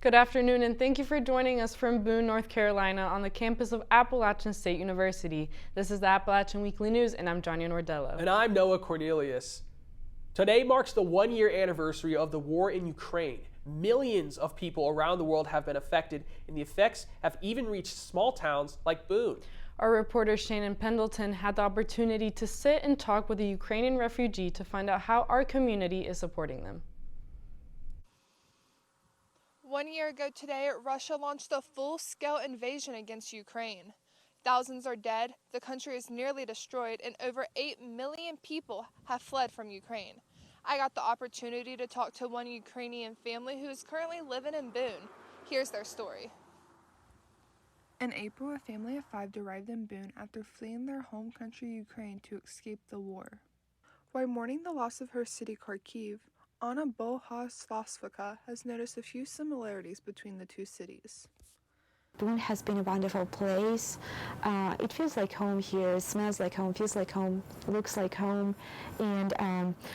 Good afternoon, and thank you for joining us from Boone, North Carolina on the campus of Appalachian State University. This is the Appalachian Weekly News, and I'm Johnny Nordello. And I'm Noah Cornelius. Today marks the one-year anniversary of the war in Ukraine. Millions of people around the world have been affected, and the effects have even reached small towns like Boone. Our reporter Shannon Pendleton had the opportunity to sit and talk with a Ukrainian refugee to find out how our community is supporting them. 1 year ago today, Russia launched a full-scale invasion against Ukraine. Thousands are dead, the country is nearly destroyed, and over 8 million people have fled from Ukraine. I got the opportunity to talk to one Ukrainian family who is currently living in Boone. Here's their story. In April, a family of 5 arrived in Boone after fleeing their home country, Ukraine, to escape the war. While mourning the loss of her city, Kharkiv, Anna Bohoslavska has noticed a few similarities between the two cities. Boone has been a wonderful place. It feels like home here, it smells like home, feels like home, looks like home. And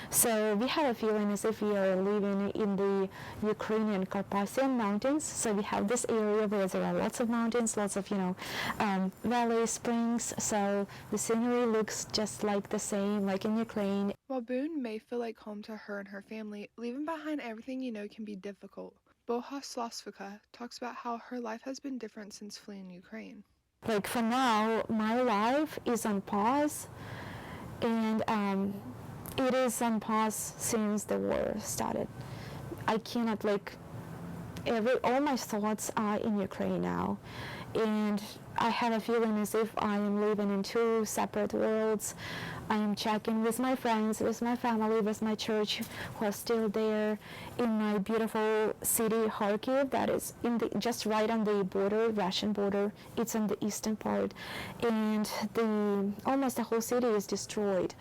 so we have a feeling as if we are living in the Ukrainian Carpathian Mountains. So we have this area where there are lots of mountains, lots of, valleys, springs. So the scenery looks just like the same, like in Ukraine. While Boone may feel like home to her and her family, leaving behind everything you know can be difficult. Bohoslavska talks about how her life has been different since fleeing Ukraine. Like for now, my life is on pause, and it is on pause since the war started. I cannot all my thoughts are in Ukraine now, and I have a feeling as if I am living in two separate worlds. I am checking with my friends, with my family, with my church who are still there in my beautiful city, Kharkiv, that is just right on the border, Russian border. It's on the eastern part, and almost the whole city is destroyed,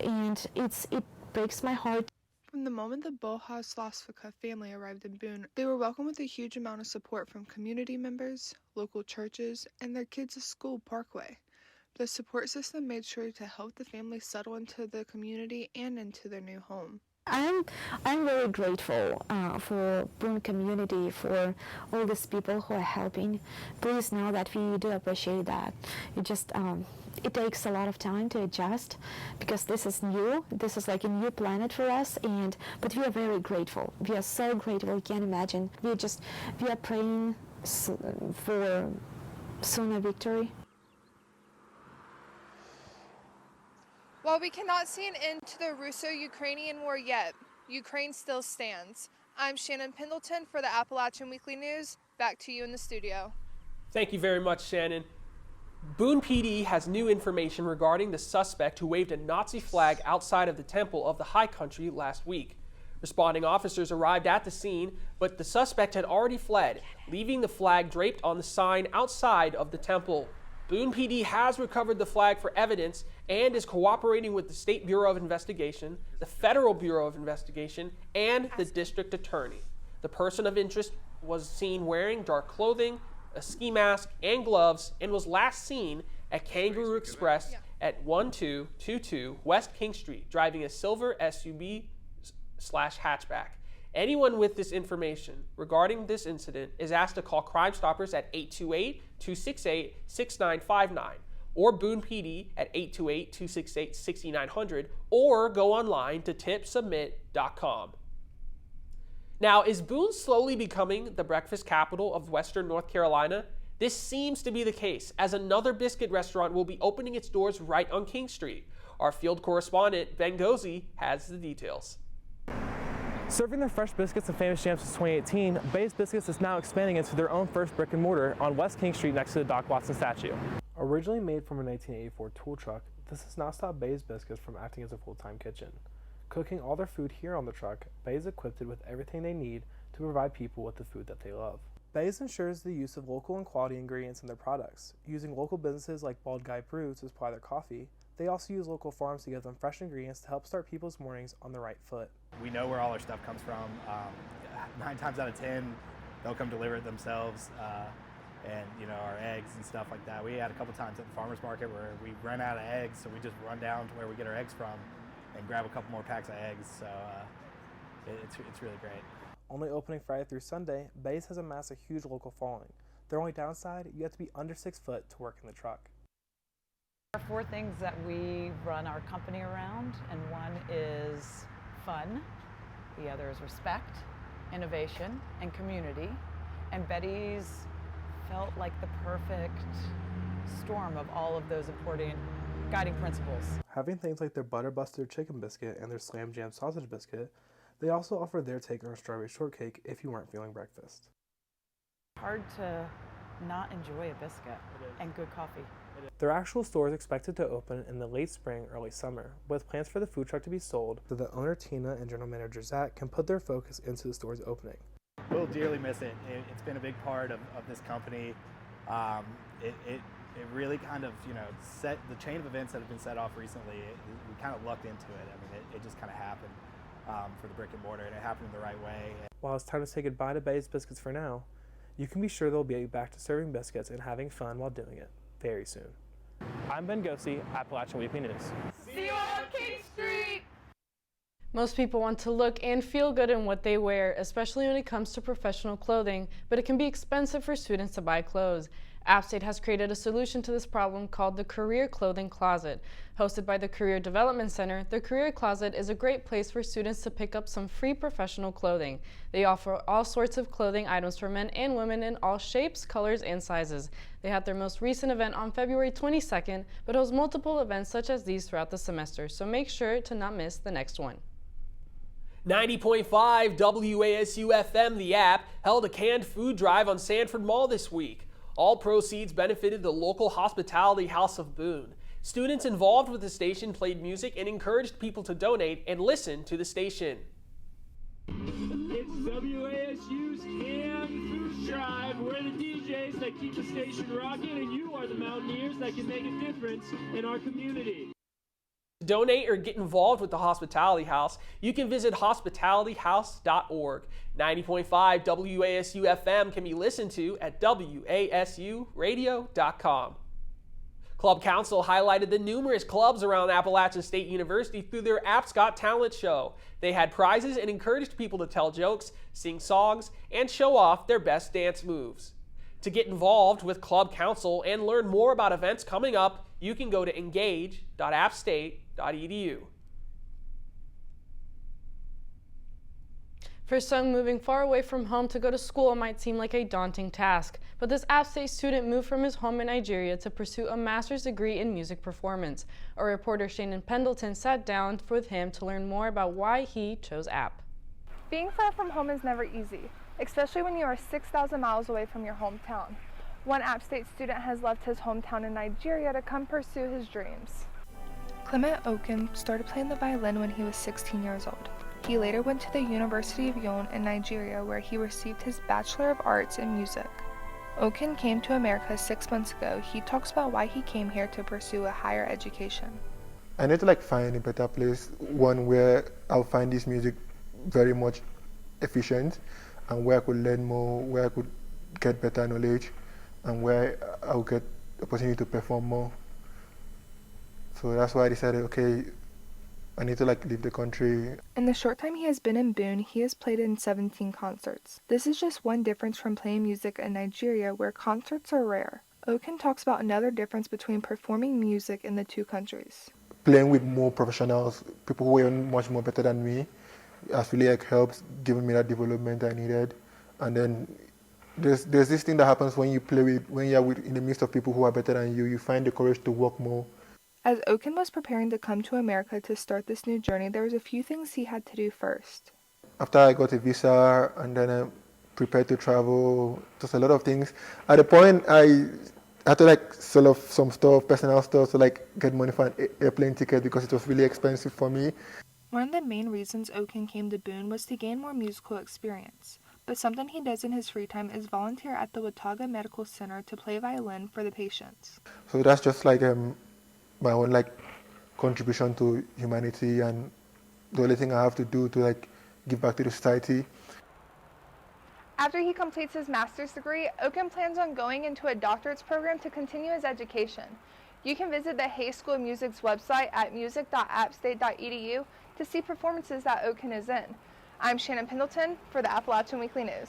and it breaks my heart. From the moment the Bohoslavska family arrived in Boone, they were welcomed with a huge amount of support from community members, local churches, and their kids' school, Parkway. The support system made sure to help the family settle into the community and into their new home. I'm very grateful for Boone community, for all these people who are helping. Please know that we do appreciate that. It takes a lot of time to adjust because this is new. This is like a new planet for us, but we are very grateful. We are so grateful. You can't imagine. We are praying for sooner victory. While we cannot see an end to the Russo-Ukrainian war yet, Ukraine still stands. I'm Shannon Pendleton for the Appalachian Weekly News. Back to you in the studio. Thank you very much, Shannon. Boone PD has new information regarding the suspect who waved a Nazi flag outside of the Temple of the High Country last week. Responding officers arrived at the scene, but the suspect had already fled, leaving the flag draped on the sign outside of the temple. Boone PD has recovered the flag for evidence and is cooperating with the State Bureau of Investigation, the Federal Bureau of Investigation, and the district attorney. The person of interest was seen wearing dark clothing, a ski mask, and gloves, and was last seen at Kangaroo Express at 1222 West King Street, driving a silver SUV/hatchback. Anyone with this information regarding this incident is asked to call Crime Stoppers at 828-268-6959 or Boone PD at 828-268-6900 or go online to tipsubmit.com. Now, is Boone slowly becoming the breakfast capital of Western North Carolina? This seems to be the case, as another biscuit restaurant will be opening its doors right on King Street. Our field correspondent, Ben Gozi, has the details. Serving their fresh biscuits and famous jams since 2018, Bay's Biscuits is now expanding into their own first brick and mortar on West King Street next to the Doc Watson statue. Originally made from a 1984 tool truck, this has not stopped Bay's Biscuits from acting as a full-time kitchen. Cooking all their food here on the truck, Bay is equipped with everything they need to provide people with the food that they love. Bay's ensures the use of local and quality ingredients in their products. Using local businesses like Bald Guy Brew to supply their coffee, they also use local farms to give them fresh ingredients to help start people's mornings on the right foot. We know where all our stuff comes from. 9 times out of 10, they'll come deliver it themselves. And our eggs and stuff like that. We had a couple times at the farmer's market where we ran out of eggs, so we just run down to where we get our eggs from and grab a couple more packs of eggs. So it's really great. Only opening Friday through Sunday, Bays has amassed a huge local following. Their only downside, you have to be under 6 foot to work in the truck. There are 4 things that we run our company around, and one is fun, the other is respect, innovation, and community. And Betty's felt like the perfect storm of all of those important guiding principles. Having things like their Butter Buster chicken biscuit and their Slam Jam sausage biscuit, they also offer their take on a strawberry shortcake if you weren't feeling breakfast. Hard to not enjoy a biscuit and good coffee. Their actual store is expected to open in the late spring, early summer, with plans for the food truck to be sold so that owner Tina and general manager Zach can put their focus into the store's opening. We'll dearly miss it. It's been a big part of this company. It really kind of, set the chain of events that have been set off recently. We kind of lucked into it. I mean, it just kind of happened for the brick and mortar, and it happened in the right way. While it's time to say goodbye to Bay's Biscuits for now, you can be sure they'll be back to serving biscuits and having fun while doing it very soon. I'm Ben Gosey, Appalachian Weekly News. See you on King Street! Most people want to look and feel good in what they wear, especially when it comes to professional clothing, but it can be expensive for students to buy clothes. App State has created a solution to this problem called the Career Clothing Closet. Hosted by the Career Development Center, the Career Closet is a great place for students to pick up some free professional clothing. They offer all sorts of clothing items for men and women in all shapes, colors, and sizes. They had their most recent event on February 22nd, but host multiple events such as these throughout the semester, so make sure to not miss the next one. 90.5 WASU FM, the app, held a canned food drive on Sanford Mall this week. All proceeds benefited the local hospitality House of Boone. Students involved with the station played music and encouraged people to donate and listen to the station. It's WASU's canned food drive. We're the DJs that keep the station rocking, and you are the Mountaineers that can make a difference in our community. To donate or get involved with the Hospitality House, you can visit hospitalityhouse.org. 90.5 WASU FM can be listened to at wasuradio.com. Club Council highlighted the numerous clubs around Appalachian State University through their App's Got Talent show. They had prizes and encouraged people to tell jokes, sing songs, and show off their best dance moves. To get involved with Club Council and learn more about events coming up, you can go to engage.appstate.edu. For some, moving far away from home to go to school might seem like a daunting task, but this App State student moved from his home in Nigeria to pursue a master's degree in music performance. Our reporter Shannon Pendleton sat down with him to learn more about why he chose App. Being far from home is never easy, especially when you are 6,000 miles away from your hometown. One App State student has left his hometown in Nigeria to come pursue his dreams. Clement Oken started playing the violin when he was 16 years old. He later went to the University of Yon in Nigeria, where he received his Bachelor of Arts in Music. Oken came to America 6 months ago. He talks about why he came here to pursue a higher education. I need to find a better place, one where I'll find this music very much efficient, and where I could learn more, where I could get better knowledge, and where I'll get the opportunity to perform more. So that's why I decided, okay, I need to leave the country. In the short time he has been in Boone, he has played in 17 concerts. This is just one difference from playing music in Nigeria, where concerts are rare. Oken talks about another difference between performing music in the two countries. Playing with more professionals, people who are much more better than me, has really helped giving me that development I needed. And then there's this thing that happens when you when you're in the midst of people who are better than you find the courage to work more. As Oken was preparing to come to America to start this new journey, there was a few things he had to do first. After I got a visa and then I prepared to travel, just a lot of things. At the point, I had to sell off some stuff, personal stuff, to get money for an airplane ticket because it was really expensive for me. One of the main reasons Oken came to Boone was to gain more musical experience. But something he does in his free time is volunteer at the Watauga Medical Center to play violin for the patients. So that's just my own contribution to humanity, and the only thing I have to do to give back to the society. After he completes his master's degree, Oken plans on going into a doctorate's program to continue his education. You can visit the Hay School of Music's website at music.appstate.edu to see performances that Oken is in. I'm Shannon Pendleton for the Appalachian Weekly News.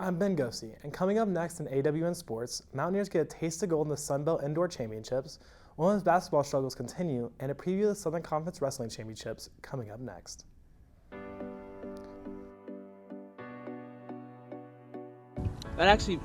I'm Ben Gosey, and coming up next in AWN Sports, Mountaineers get a taste of gold in the Sun Belt Indoor Championships, women's basketball struggles continue, and a preview of the Southern Conference Wrestling Championships coming up next. That actually...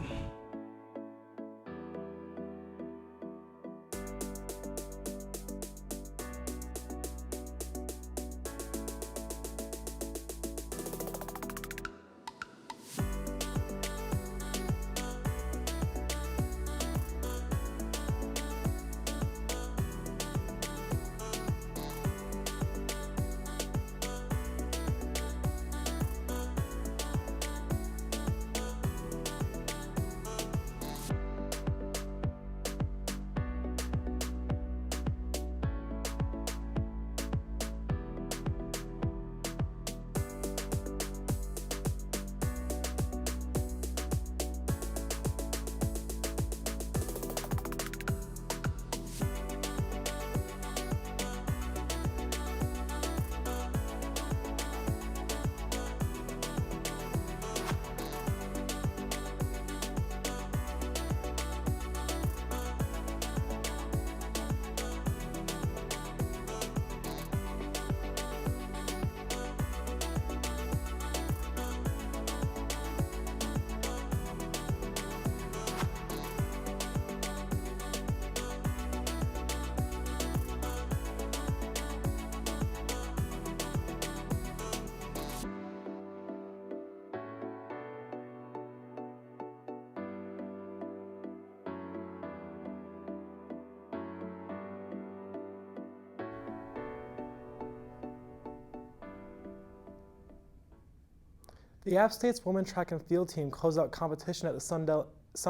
The App State's women's track and field team closed out competition at the Sun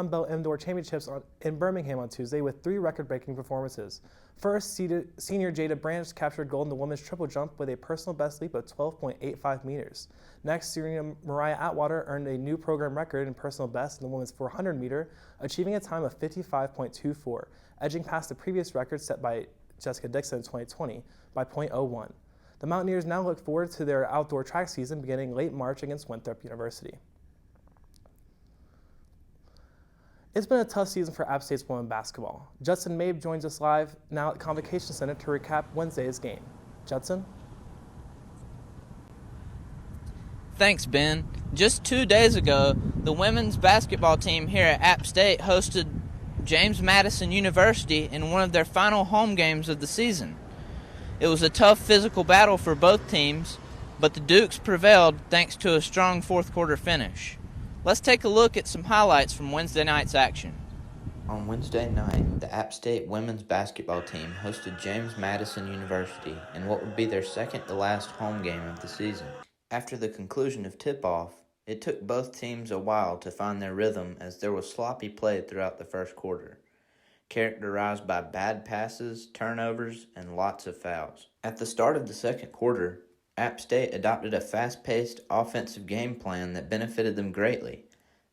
Belt Indoor Championships in Birmingham on Tuesday with 3 record-breaking performances. First, senior Jada Branch captured gold in the women's triple jump with a personal best leap of 12.85 meters. Next, senior Mariah Atwater earned a new program record in personal best in the women's 400 meter, achieving a time of 55.24, edging past the previous record set by Jessica Dixon in 2020 by .01. The Mountaineers now look forward to their outdoor track season beginning late March against Winthrop University. It's been a tough season for App State's women's basketball. Judson Mabe joins us live now at Convocation Center to recap Wednesday's game. Judson? Thanks, Ben. Just 2 days ago, the women's basketball team here at App State hosted James Madison University in one of their final home games of the season. It was a tough physical battle for both teams, but the Dukes prevailed thanks to a strong fourth-quarter finish. Let's take a look at some highlights from Wednesday night's action. On Wednesday night, the App State women's basketball team hosted James Madison University in what would be their second-to-last home game of the season. After the conclusion of tip-off, it took both teams a while to find their rhythm as there was sloppy play throughout the first quarter, characterized by bad passes, turnovers, and lots of fouls. At the start of the second quarter, App State adopted a fast-paced offensive game plan that benefited them greatly,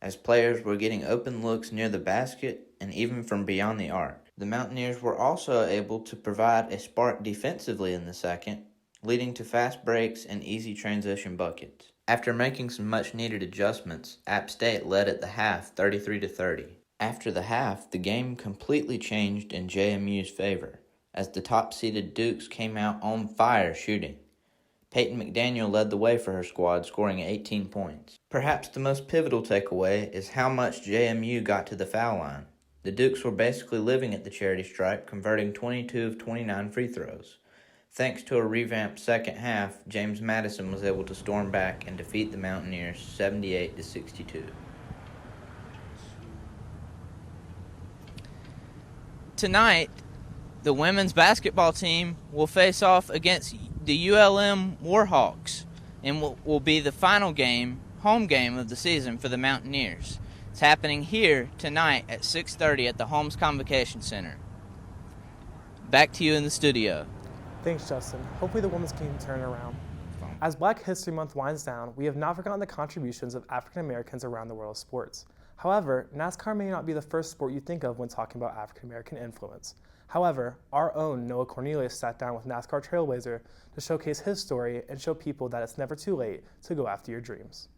as players were getting open looks near the basket and even from beyond the arc. The Mountaineers were also able to provide a spark defensively in the second, leading to fast breaks and easy transition buckets. After making some much-needed adjustments, App State led at the half 33-30. After the half, the game completely changed in JMU's favor, as the top-seeded Dukes came out on fire shooting. Peyton McDaniel led the way for her squad, scoring 18 points. Perhaps the most pivotal takeaway is how much JMU got to the foul line. The Dukes were basically living at the charity stripe, converting 22 of 29 free throws. Thanks to a revamped second half, James Madison was able to storm back and defeat the Mountaineers 78-62. Tonight, the women's basketball team will face off against the ULM Warhawks and will be the final game, home game of the season for the Mountaineers. It's happening here tonight at 6:30 at the Holmes Convocation Center. Back to you in the studio. Thanks, Justin. Hopefully the women's team turn around. As Black History Month winds down, we have not forgotten the contributions of African Americans around the world of sports. However, NASCAR may not be the first sport you think of when talking about African American influence. However, our own Noah Cornelius sat down with NASCAR Trailblazer to showcase his story and show people that it's never too late to go after your dreams.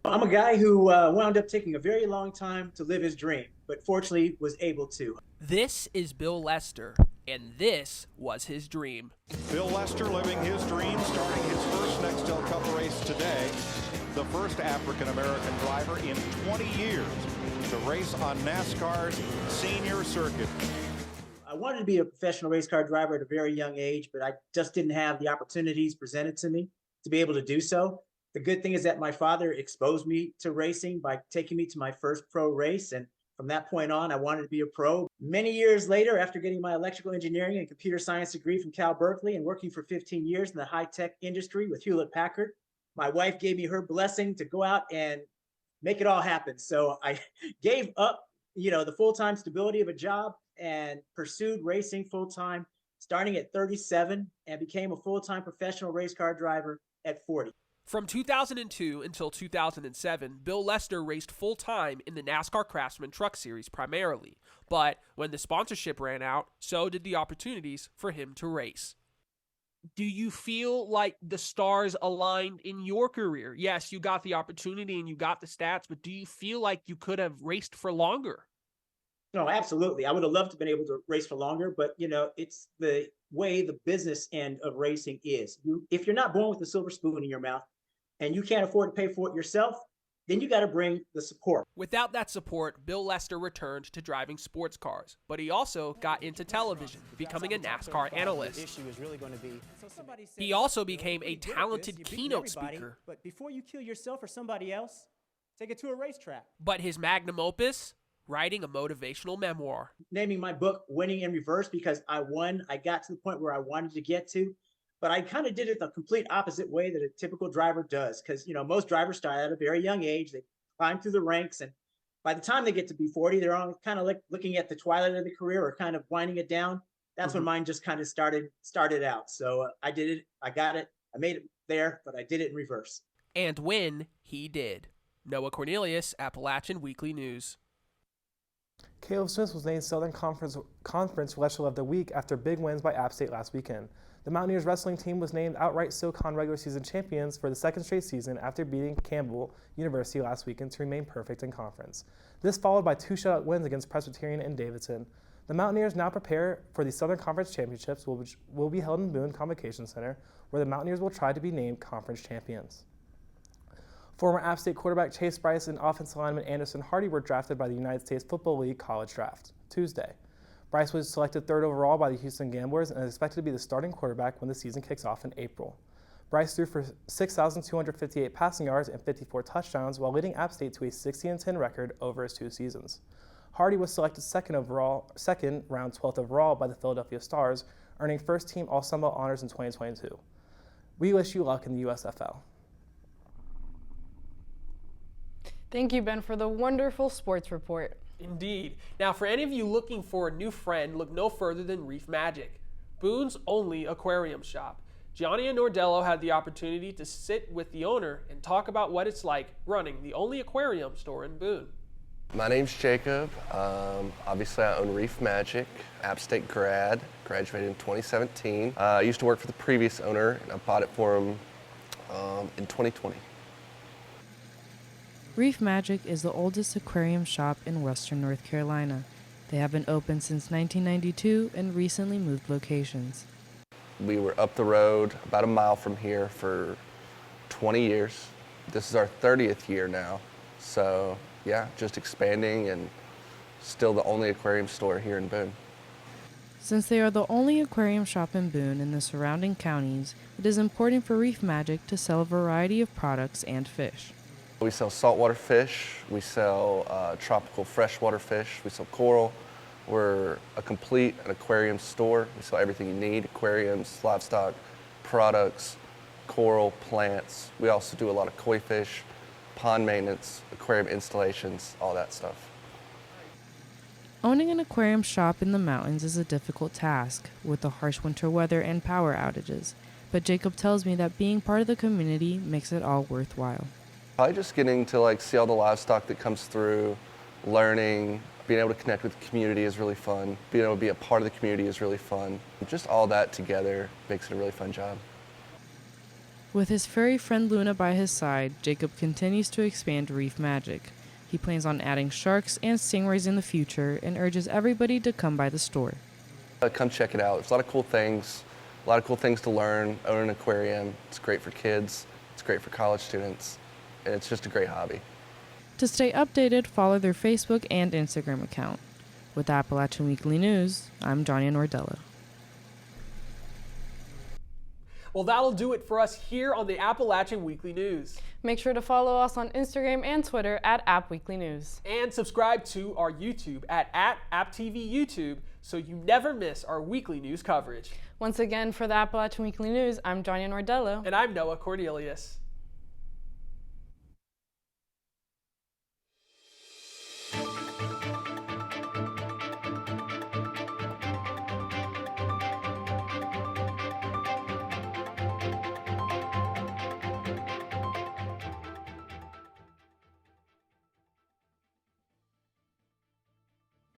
I'm a guy who wound up taking a very long time to live his dream, but fortunately was able to. This is Bill Lester, and this was his dream. Bill Lester living his dream, starting his first Nextel Cup race today. The first African-American driver in 20 years to race on NASCAR's senior circuit. I wanted to be a professional race car driver at a very young age, but I just didn't have the opportunities presented to me to be able to do so. The good thing is that my father exposed me to racing by taking me to my first pro race. And from that point on, I wanted to be a pro. Many years later, after getting my electrical engineering and computer science degree from Cal Berkeley and working for 15 years in the high-tech industry with Hewlett-Packard, my wife gave me her blessing to go out and make it all happen. So I gave up, the full-time stability of a job and pursued racing full-time, starting at 37, and became a full-time professional race car driver at 40. From 2002 until 2007, Bill Lester raced full-time in the NASCAR Craftsman Truck Series primarily, but when the sponsorship ran out, so did the opportunities for him to race. Do you feel like the stars aligned in your career? Yes, you got the opportunity and you got the stats, but do you feel like you could have raced for longer? No, absolutely. I would have loved to have been able to race for longer, but it's the way the business end of racing is. If you're not born with a silver spoon in your mouth and you can't afford to pay for it yourself, then you got to bring the support. Without that support, Bill Lester returned to driving sports cars, but he also got into television, becoming a NASCAR analyst. He also became a talented keynote speaker. But before you kill yourself or somebody else, take it to a racetrack. But his magnum opus? Writing a motivational memoir. Naming my book Winning in Reverse because I won. I got to the point where I wanted to get to, but I kind of did it the complete opposite way that a typical driver does. Because, most drivers start at a very young age. They climb through the ranks. And by the time they get to be 40, they're all kind of like looking at the twilight of the career or kind of winding it down. That's when mine just kind of started out. So I did it. I got it. I made it there, but I did it in reverse. And win, he did. Noah Cornelius, Appalachian Weekly News. Caleb Smith was named Southern Conference Wrestler of the Week after big wins by App State last weekend. The Mountaineers wrestling team was named outright SoCon regular season champions for the second straight season after beating Campbell University last weekend to remain perfect in conference. This followed by 2 shutout wins against Presbyterian and Davidson. The Mountaineers now prepare for the Southern Conference Championships, which will be held in Boone Convocation Center, where the Mountaineers will try to be named conference champions. Former App State quarterback Chase Bryce and offensive lineman Anderson Hardy were drafted by the United States Football League College Draft Tuesday. Bryce was selected 3rd overall by the Houston Gamblers and is expected to be the starting quarterback when the season kicks off in April. Bryce threw for 6,258 passing yards and 54 touchdowns while leading App State to a 60-10 record over his 2 seasons. Hardy was selected second round 12th overall by the Philadelphia Stars, earning first-team All-Sun Belt honors in 2022. We wish you luck in the USFL. Thank you, Ben, for the wonderful sports report. Indeed. Now, for any of you looking for a new friend, look no further than Reef Magic, Boone's only aquarium shop. Gianni and Nordello had the opportunity to sit with the owner and talk about what it's like running the only aquarium store in Boone. My name's Jacob. Obviously, I own Reef Magic, App State grad, graduated in 2017. I used to work for the previous owner, and I bought it for him in 2020. Reef Magic is the oldest aquarium shop in western North Carolina. They have been open since 1992 and recently moved locations. We were up the road about a mile from here for 20 years. This is our 30th year now. So yeah, just expanding and still the only aquarium store here in Boone. Since they are the only aquarium shop in Boone and the surrounding counties, it is important for Reef Magic to sell a variety of products and fish. We sell saltwater fish, we sell tropical freshwater fish, we sell coral. We're a complete aquarium store. We sell everything you need, aquariums, livestock, products, coral, plants. We also do a lot of koi fish, pond maintenance, aquarium installations, all that stuff. Owning an aquarium shop in the mountains is a difficult task with the harsh winter weather and power outages, but Jacob tells me that being part of the community makes it all worthwhile. Probably just getting to see all the livestock that comes through, learning Being able to connect with the community is really fun. Being able to be a part of the community is really fun. Just all that together makes it a really fun job. With his furry friend Luna by his side, Jacob continues to expand Reef Magic. He plans on adding sharks and stingrays in the future and urges everybody to come by the store. Come check it out. There's a lot of cool things to learn, own an aquarium. It's great for kids, it's great for college students, and it's just a great hobby. To stay updated, follow their Facebook and Instagram account. With Appalachian Weekly News, I'm Johnny Nordello. Well, that'll do it for us here on the Appalachian Weekly News. Make sure to follow us on Instagram and Twitter at AppWeeklyNews. And subscribe to our YouTube at AppTV YouTube so you never miss our weekly news coverage. Once again, for the Appalachian Weekly News, I'm Johnny Nordello. And I'm Noah Cornelius.